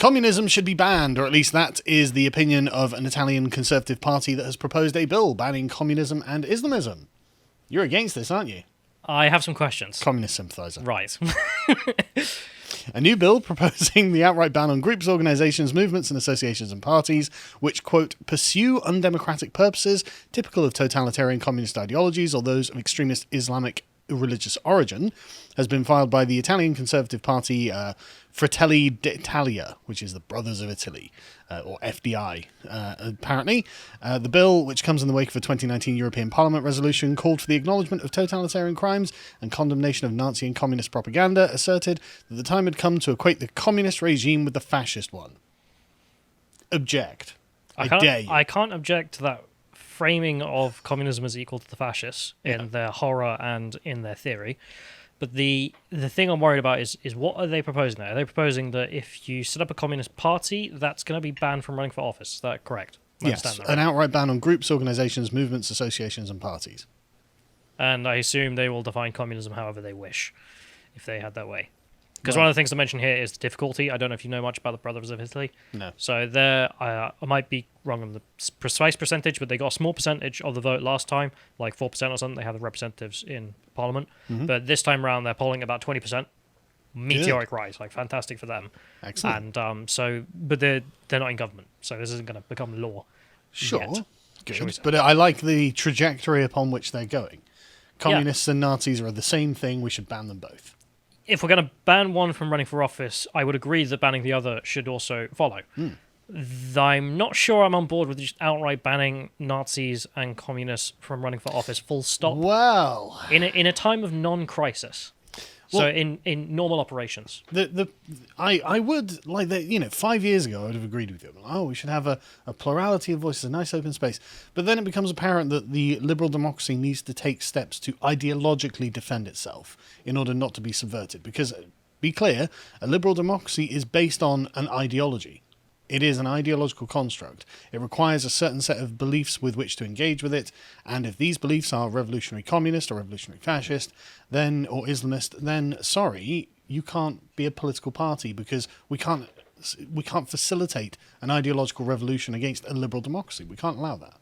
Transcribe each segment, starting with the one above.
Communism should be banned, or at least that is the opinion of an Italian Conservative party that has proposed a bill banning communism and Islamism. You're against this, aren't you? I have some questions. Communist sympathiser. Right. A new bill proposing the outright ban on groups, organisations, movements and associations and parties which, quote, pursue undemocratic purposes typical of totalitarian communist ideologies or those of extremist Islamic religious origin, has been filed by the Italian Conservative Party Fratelli d'Italia, which is the Brothers of Italy, or FDI, apparently. The bill, which comes in the wake of a 2019 European Parliament resolution, called for the acknowledgement of totalitarian crimes and condemnation of Nazi and communist propaganda, asserted that the time had come to equate the communist regime with the fascist one. Object. I dare you. I can't object to that framing of communism as equal to the fascists in their horror and in their theory. But the thing I'm worried about is what are they proposing there? Are they proposing that if you set up a communist party, that's going to be banned from running for office? Is that correct? Yes, an outright ban on groups, organisations, movements, associations and parties. And I assume they will define communism however they wish, if they had that way. Because one of the things to mention here is the difficulty. I don't know if you know much about the Brothers of Italy. No. So I might be wrong on the precise percentage, but they got a small percentage of the vote last time, like 4% or something. They have the representatives in Parliament. Mm-hmm. But this time around, they're polling about 20%. Meteoric rise, like fantastic for them. Excellent. And but they're not in government, so this isn't going to become law. Sure. Yet, Good. But I like the trajectory upon which they're going. Communists and Nazis are the same thing. We should ban them both. If we're going to ban one from running for office, I would agree that banning the other should also follow. I'm not sure I'm on board with just outright banning Nazis and communists from running for office, full stop. Well, in a time of non-crisis. So in normal operations. I would, like, 5 years ago I would have agreed with you. We should have a plurality of voices, a nice open space. But then it becomes apparent that the liberal democracy needs to take steps to ideologically defend itself in order not to be subverted. Because, be clear, a liberal democracy is based on an ideology. It is an ideological construct. It requires a certain set of beliefs with which to engage with it, and if these beliefs are revolutionary communist or revolutionary fascist, or Islamist, then sorry, you can't be a political party because we can't facilitate an ideological revolution against a liberal democracy. We can't allow that.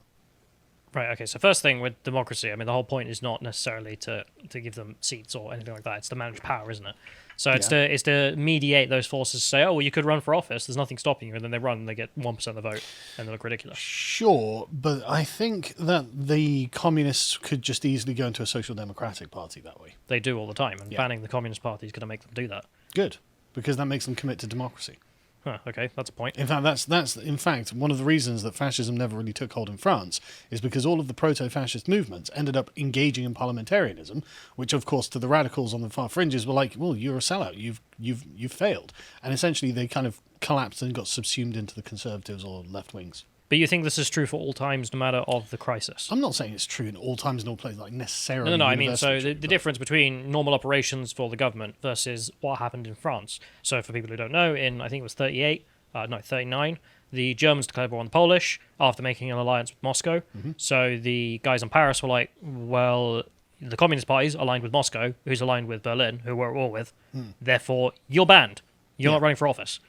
Right, okay, so first thing with democracy, I mean, the whole point is not necessarily to give them seats or anything like that. It's to manage power, isn't it? So it's to mediate those forces, say, oh, well, you could run for office, there's nothing stopping you, and then they run and they get 1% of the vote, and they look ridiculous. Sure, but I think that the communists could just easily go into a social democratic party that way. They do all the time, and banning the communist party is going to make them do that. Good, because that makes them commit to democracy. Huh, okay, that's a point. In fact, that's in fact one of the reasons that fascism never really took hold in France is because all of the proto-fascist movements ended up engaging in parliamentarism, which of course to the radicals on the far fringes were like, well, you're a sellout, you've failed, and essentially they kind of collapsed and got subsumed into the conservatives or left wings. But you think this is true for all times, no matter of the crisis? I'm not saying it's true in all times and all places, like necessarily. No. I mean, so the difference between normal operations for the government versus what happened in France. So for people who don't know, in I think it was 39, the Germans declared war on the Polish after making an alliance with Moscow. Mm-hmm. So the guys in Paris were like, well, the Communist Party's aligned with Moscow, who's aligned with Berlin, who we're at war with. Therefore, you're banned. You're not running for office.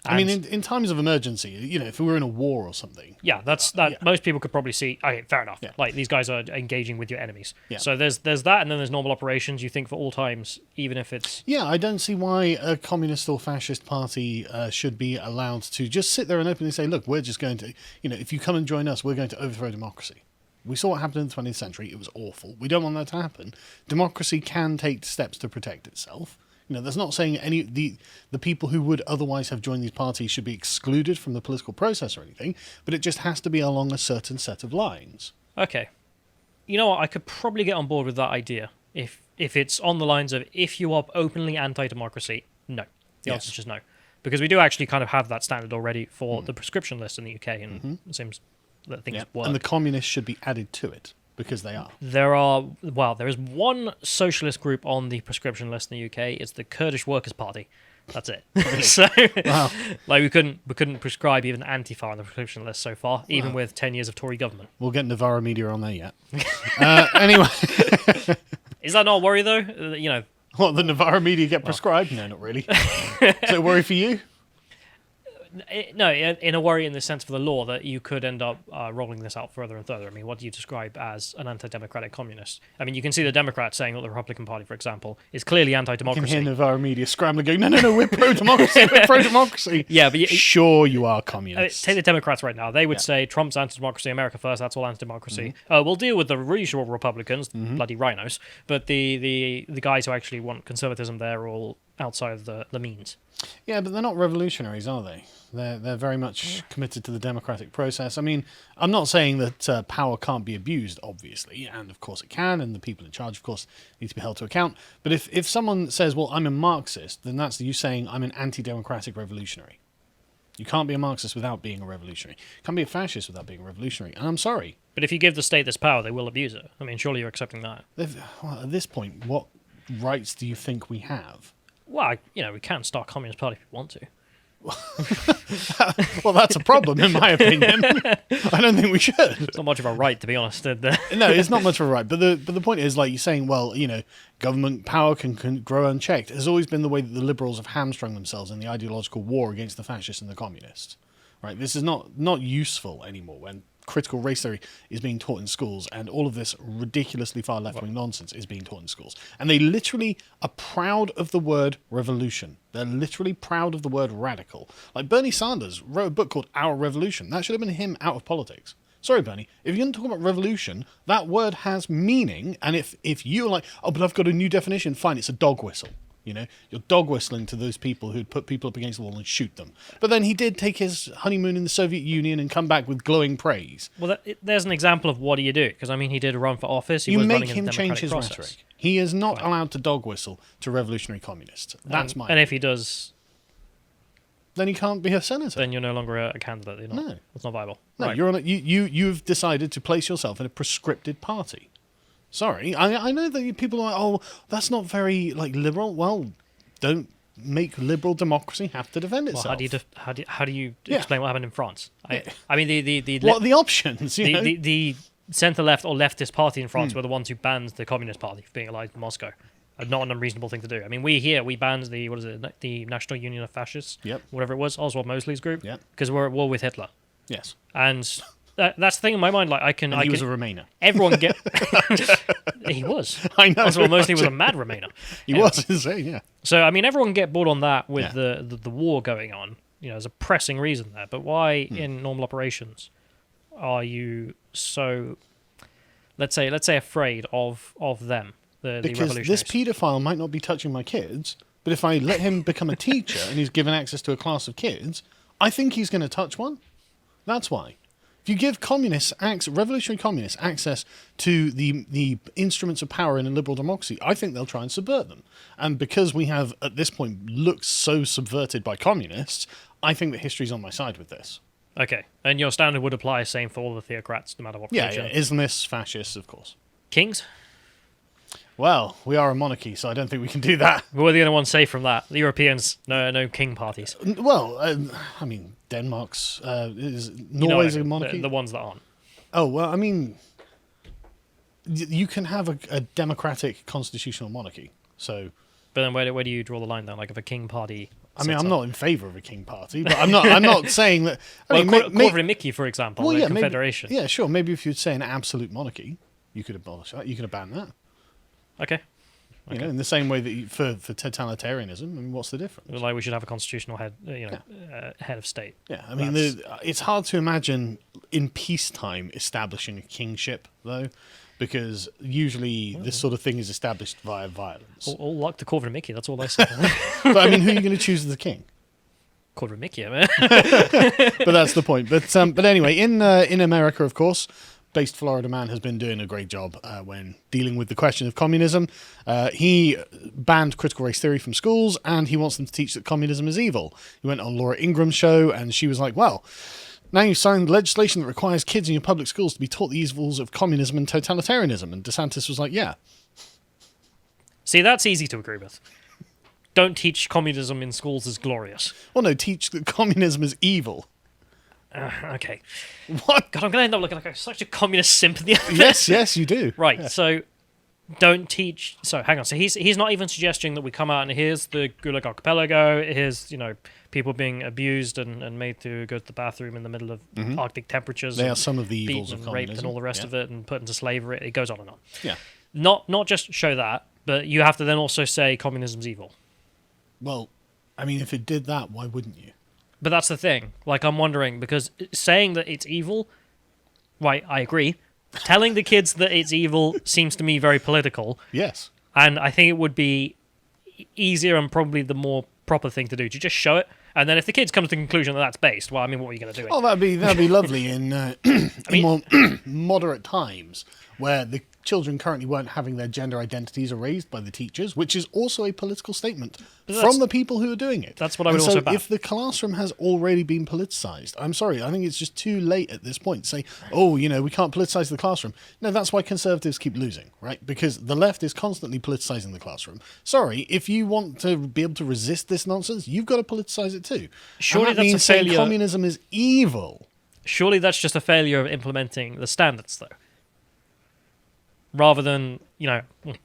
And I mean, in times of emergency, if we were in a war or something. Yeah, most people could probably see. Okay, fair enough. Yeah. Like, these guys are engaging with your enemies. Yeah. So there's that, and then there's normal operations. You think for all times, even if it's... Yeah, I don't see why a communist or fascist party should be allowed to just sit there and openly say, look, we're just going to, if you come and join us, we're going to overthrow democracy. We saw what happened in the 20th century. It was awful. We don't want that to happen. Democracy can take steps to protect itself. That's not saying the people who would otherwise have joined these parties should be excluded from the political process or anything, but it just has to be along a certain set of lines. Okay. You know what? I could probably get on board with that idea if it's on the lines of if you are openly anti-democracy, no. The answer is just no. Because we do actually kind of have that standard already for the prescription list in the UK, and it seems that things work. And the communists should be added to it. Because they are. There is one socialist group on the prescription list in the UK. It's the Kurdish Workers' Party. That's it. Really? So, like, we couldn't prescribe even Antifa on the prescription list so far, even with 10 years of Tory government. We'll get Navarro Media on there yet. Anyway. Is that not a worry, though? What, the Navarro Media get prescribed? No, not really. Is it a worry for you? No, in a worry in the sense for the law that you could end up rolling this out further and further. I mean, what do you describe as an anti-democratic communist? I mean, you can see the Democrats saying that the Republican Party, for example, is clearly You anti-democracy. can hear Navarro media scrambling, going, no, we're pro-democracy, we're pro-democracy. Yeah, but sure you are communists. take the Democrats right now. They would say Trump's anti-democracy, America first. That's all anti-democracy. We'll deal with the usual Republicans, bloody rhinos, but the guys who actually want conservatism, they're all outside of the means. Yeah, but they're not revolutionaries, are they? They're very much committed to the democratic process. I mean, I'm not saying that power can't be abused, obviously, and of course it can, and the people in charge, of course, need to be held to account. But if someone says, well, I'm a Marxist, then that's you saying I'm an anti-democratic revolutionary. You can't be a Marxist without being a revolutionary. You can't be a fascist without being a revolutionary, and I'm sorry. But if you give the state this power, they will abuse it. I mean, surely you're accepting that. Well, at this point, what rights do you think we have? Well, we can start a communist party if we want to. Well, that's a problem, in my opinion. I don't think we should. It's not much of a right, to be honest. No, it's not much of a right. But the point is, like you're saying, well, government power can grow unchecked. It has always been the way that the liberals have hamstrung themselves in the ideological war against the fascists and the communists. Right? This is not useful anymore when critical race theory is being taught in schools and all of this ridiculously far left-wing nonsense is being taught in schools. And they literally are proud of the word revolution. They're literally proud of the word radical. Like Bernie Sanders wrote a book called Our Revolution. That should have been him out of politics. Sorry, Bernie. If you're going to talk about revolution, that word has meaning. And if you're like, oh, but I've got a new definition, fine, it's a dog whistle. You're dog whistling to those people who'd put people up against the wall and shoot them. But then he did take his honeymoon in the Soviet Union and come back with glowing praise. Well, there's an example of what do you do? Because, I mean, he did run for office. He you was make running in him the change his process. rhetoric. He is not allowed to dog whistle to revolutionary communists. That's my And if he does, then he can't be a senator. then you're no longer a candidate. You're not, No. It's not viable. No, Right. you're on you've decided to place yourself in a prescripted party. Sorry, I know that people are like, oh, that's not very liberal. Well, don't make liberal democracy have to defend itself. Well, how do you explain what happened in France? I mean, the what are the options? the centre left or leftist party in France were the ones who banned the Communist Party from being allied with Moscow. Not an unreasonable thing to do. I mean, we banned the National Union of Fascists, whatever it was, Oswald Mosley's group, because we're at war with Hitler. Yes, and that's the thing in my mind. Like he was a Remainer. Everyone get he was. I know. Oswald Mosley was a mad Remainer. He was insane. Yeah. So I mean, everyone can get bored on that with the war going on. There's a pressing reason there. But why in normal operations are you so, let's say afraid of them? Because this paedophile might not be touching my kids, but if I let him become a teacher and he's given access to a class of kids, I think he's going to touch one. That's why. If you give revolutionary communists access to the instruments of power in a liberal democracy, I think they'll try and subvert them. And because we have, at this point, looked so subverted by communists, I think that history's on my side with this. Okay. And your standard would apply same for all the theocrats, no matter what religion. Yeah, Islamists, fascists, of course. Kings? Well, we are a monarchy, so I don't think we can do that. We're the only ones safe from that. The Europeans, no king parties. Well, I mean, Denmark's Norway's a monarchy. The ones that aren't. Oh well, I mean, you can have a democratic constitutional monarchy. So, but then where do you draw the line then? Like if a king party. I mean, I'm not in favour of a king party, but I'm not saying that. Corvin Mickey, for example, the confederation. Maybe, yeah, sure. Maybe if you'd say an absolute monarchy, you could abolish that. You could ban that. Okay. In the same way that for totalitarianism, I mean, what's the difference? Like we should have a constitutional head, head of state. Yeah, I mean, it's hard to imagine in peacetime establishing a kingship, though, because usually this sort of thing is established via violence. All luck to Corvin Mickey, that's all I say. But I mean, who are you going to choose as the king? Corvin Mickey, man. But that's the point. But anyway, in America, of course, based Florida man has been doing a great job when dealing with the question of communism. He banned critical race theory from schools, and he wants them to teach that communism is evil. He went on Laura Ingram's show, and she was like, well, now you've signed legislation that requires kids in your public schools to be taught the evils of communism and totalitarianism. And DeSantis was like, yeah. See, that's easy to agree with. Don't teach communism in schools is glorious. Well, no, teach that communism is evil. Okay. What? God, I'm going to end up looking like such a communist simp at the end. Yes, you do. Right, yeah. so don't teach. So hang on. So he's not even suggesting that we come out and here's the Gulag Archipelago. Here's people being abused and made to go to the bathroom in the middle of Arctic temperatures. They are and some of the beaten evils of and communism. raped and all the rest of it and put into slavery. It goes on and on. Yeah. Not just show that, but you have to then also say communism's evil. Well, I mean, if it did that, why wouldn't you? But that's the thing. Like, I'm wondering, because saying that it's evil, right, I agree. Telling the kids that it's evil seems to me very political. Yes. And I think it would be easier and probably the more proper thing to do, to just show it. And then if the kids come to the conclusion that that's based, well, I mean, what are you going to do? Oh, that'd be lovely in, in more moderate times where the children currently weren't having their gender identities erased by the teachers, which is also a political statement from the people who are doing it. That's what I would also back. If the classroom has already been politicized, I'm sorry, I think it's just too late at this point to say, oh, we can't politicize the classroom. No, that's why conservatives keep losing, right? Because the left is constantly politicizing the classroom. Sorry, if you want to be able to resist this nonsense, you've got to politicize it too. Surely and that that's means a failure. saying communism is evil. Surely that's just a failure of implementing the standards, though. Rather than,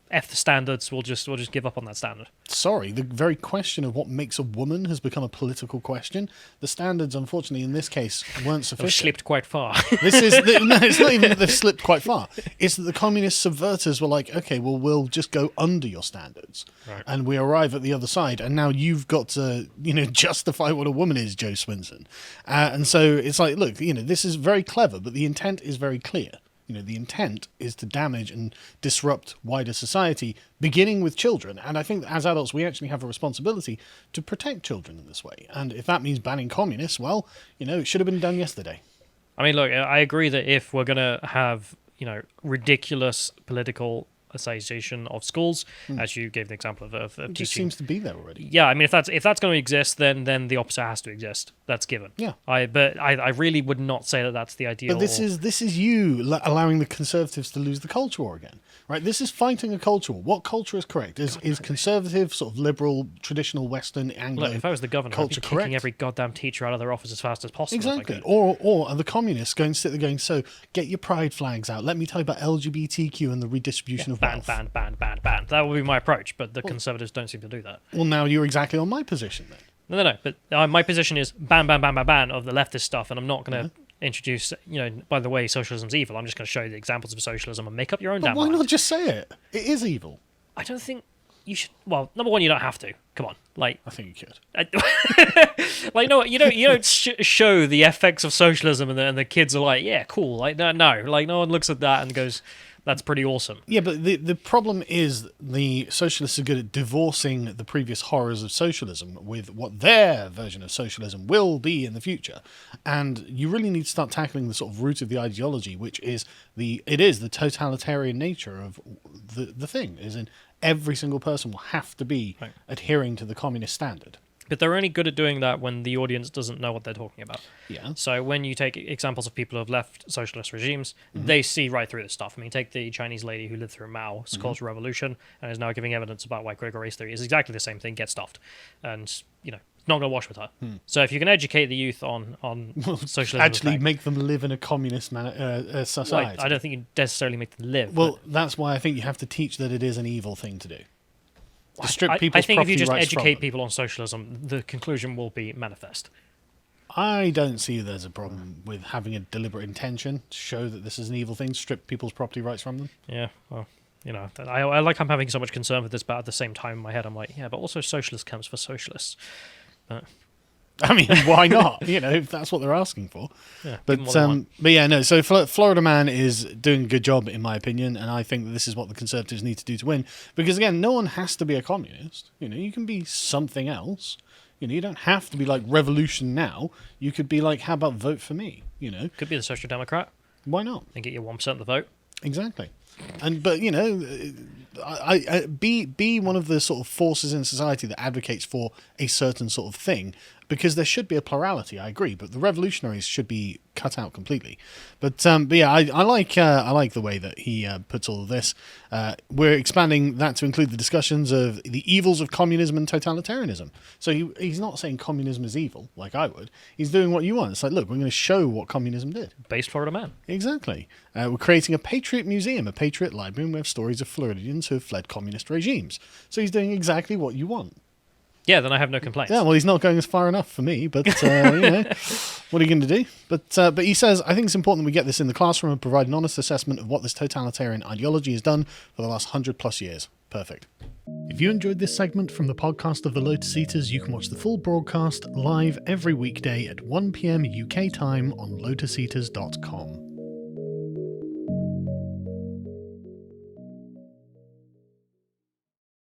F the standards, we'll just give up on that standard. Sorry, the very question of what makes a woman has become a political question. The standards, unfortunately, in this case, weren't They've sufficient. slipped quite far. No, it's not even that they've slipped quite far. It's that the communist subverters were like, okay, well, we'll just go under your standards. Right. And we arrive at the other side. And now you've got to, justify what a woman is, Joe Swinson. And so it's like, look, this is very clever, but the intent is very clear. The intent is to damage and disrupt wider society, beginning with children. And I think that as adults, we actually have a responsibility to protect children in this way. And if that means banning communists, well, it should have been done yesterday. I mean, look, I agree that if we're going to have, ridiculous political association of schools, as you gave the example of It teaching. just seems to be there already. Yeah, I mean, if that's going to exist, then the opposite has to exist. That's given. Yeah. But I really would not say that that's the ideal. But this is you allowing the conservatives to lose the culture war again, right? This is fighting a culture war. What culture is correct? Is conservative, sort of liberal, traditional Western, Anglo Look, if I was the governor, I'd be culture kicking correct? every goddamn teacher out of their office as fast as possible. Exactly. Or are the communists going to sit there going, so get your pride flags out. Let me tell you about LGBTQ and the redistribution of Ban. wealth. Ban. That would be my approach, but the conservatives don't seem to do that. Well, now you're exactly on my position then. No. But my position is ban of the leftist stuff, and I'm not going to introduce, by the way, socialism's evil. I'm just going to show you the examples of socialism and make up your own But damn why mind. not just say it? It is evil. I don't think you should. Well, number one, you don't have to. Come on, I think you could. no, you don't show the effects of socialism, and the kids are like, yeah, cool. Like no, like no one looks at that and goes, that's pretty awesome. Yeah, but the problem is the socialists are good at divorcing the previous horrors of socialism with what their version of socialism will be in the future. And you really need to start tackling the sort of root of the ideology, which is the totalitarian nature of the thing, is in every single person will have to be adhering to the communist standard. But they're only good at doing that when the audience doesn't know what they're talking about. Yeah. So when you take examples of people who have left socialist regimes, they see right through this stuff. I mean, take the Chinese lady who lived through Mao's Cultural Revolution and is now giving evidence about why critical race theory is exactly the same thing, get stuffed. And, not going to wash with her. So if you can educate the youth on socialism... Actually make them live in a communist society. I don't think you necessarily make them live. Well, that's why I think you have to teach that it is an evil thing to do. To strip I people's think if you property just rights from educate them. people on socialism, the conclusion will be manifest. I don't see there's a problem with having a deliberate intention to show that this is an evil thing, strip people's property rights from them. Yeah, well, I like I'm having so much concern with this, but at the same time in my head I'm like, yeah, but also socialist comes for socialists. I mean, why not? If that's what they're asking for. Yeah, But give 'em what they want. but yeah, no. So Florida Man is doing a good job, in my opinion, and I think that this is what the Conservatives need to do to win. Because again, no one has to be a communist. You can be something else. You don't have to be like Revolution Now. You could be like, how about vote for me? Could be the Social Democrat Why not? and get your 1% of the vote. Exactly. But be one of the sort of forces in society that advocates for a certain sort of thing, because there should be a plurality. I agree, but the revolutionaries should be cut out completely. But yeah, I like the way that he puts all of this. We're expanding that to include the discussions of the evils of communism and totalitarianism. So he's not saying communism is evil like I would. He's doing what you want. It's like, look, we're going to show what communism did. Based Florida man. Exactly. We're creating a patriot museum, a patriot library, and we have stories of Floridians who have fled communist regimes. So he's doing exactly what you want. Yeah, then I have no complaints. Yeah, well, he's not going as far enough for me, but what are you going to do? But he says, I think it's important that we get this in the classroom and provide an honest assessment of what this totalitarian ideology has done for the last 100+ years. Perfect. If you enjoyed this segment from the podcast of the Lotus Eaters, you can watch the full broadcast live every weekday at 1 p.m. UK time on lotuseaters.com.